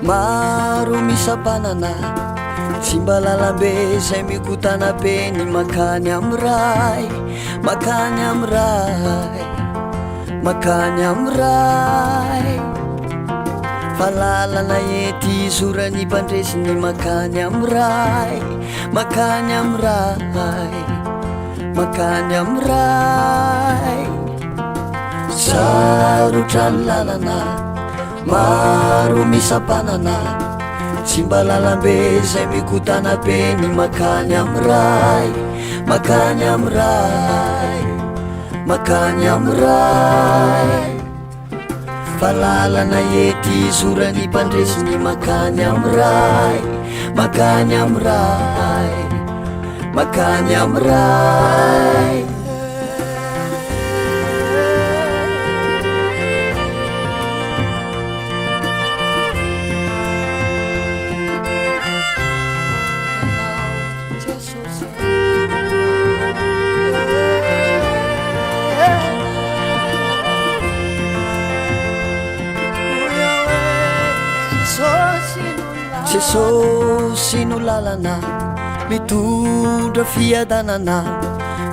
Maro misapanana tsy mba lalambe zay mikotana be ny makany am'ray, makany am'ray, makany am'ray. Fa lalana ety zorany mpandresy ny makany am'ray, makany am'ray, makany am'ray. Sarotra ny lalana maro misapanana tsy mba lalambe zay mikotana be ny makany am'ray, makany am'ray, makany am'ray. Fa lalana ety zorany mpandresy ny makany am'ray, makany am'ray, makany am'ray. Jesosy no lalana mitondra fiadanana,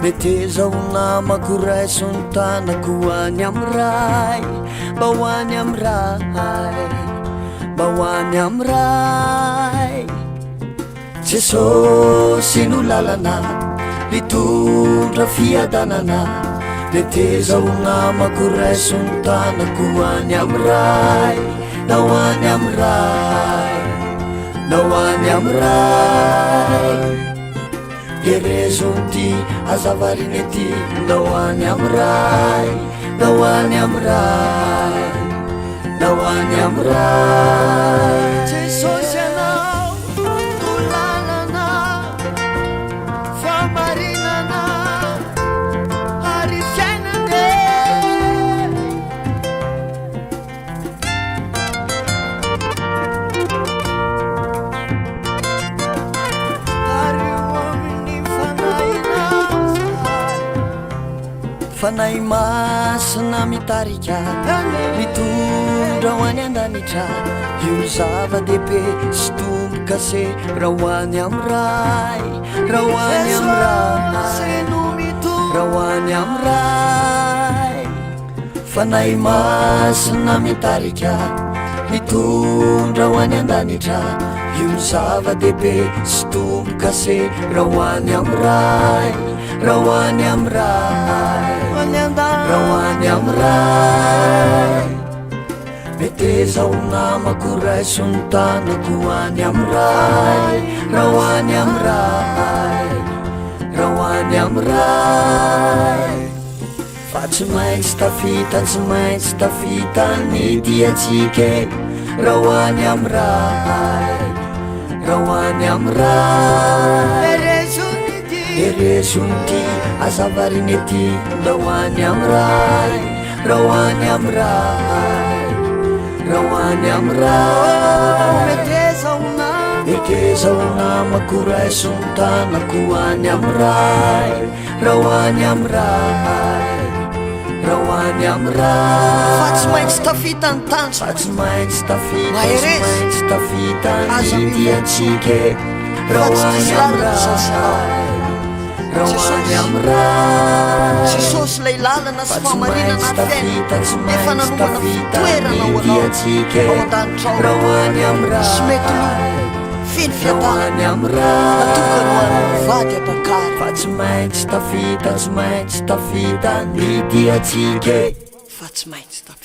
mety zao namako ray sontanako hoany am'ray, mba hoany am'ray, mba hoany am'ray. Jesosy no lalana mitondra fiadanana, mety zao namako ray sontanako hoany am'ray, na hoany am'ray, na hoany am'ray. Gerezonty azavariny ety na hoany am'ray, na hoany am'ray, na hoany am'ray. Jesosy anao no lalana famarinana ary fiainande. Fanahy masina mitarika mitondra ho any an-danitra, io zava-dehibe sy tomboka se raha hoany am'ray, raha hoany am'ray, raha hoany am'ray. Fanahy masina mitarika mitondra ho any an-danitra, io zava-dehibe sy tomboka se raha hoany am'ray, raha hoany am'ray, raha hoany am'ray. Mety zao namako ray sontanako hoany am'ray, raha hoany am'ray, raha hoany am'ray. Fa tsy maintsy tafita, tsy maintsy tafita ny diatsika, raha hoany am'ray, raha hoany am'ray. Erezonty azavariny ety na hoany am'ray, raha hoany am'ray, raha hoany am'ray. Mety zao namako ray sontanako hoany am'ray, raha hoany am'ray, raha hoany am'ray. Fa tsy maintsy tafita ny tany, fa tsy maintsy tafita, tsy maintsy tafita ny diatsika, raha hoany am'ray, raha hoany am'ray. Jesosy lay lalana sy famarinana fiainana, efa nanomana fitoerana ho anao ao an-danitra ao, raha hoany am'ray. Sy mety no feno fiatana natokana ho anao vady abakary. Fa tsy maintsy tafita, tsy maintsy tafita ny diatsika, fa tsy maintsy tafita.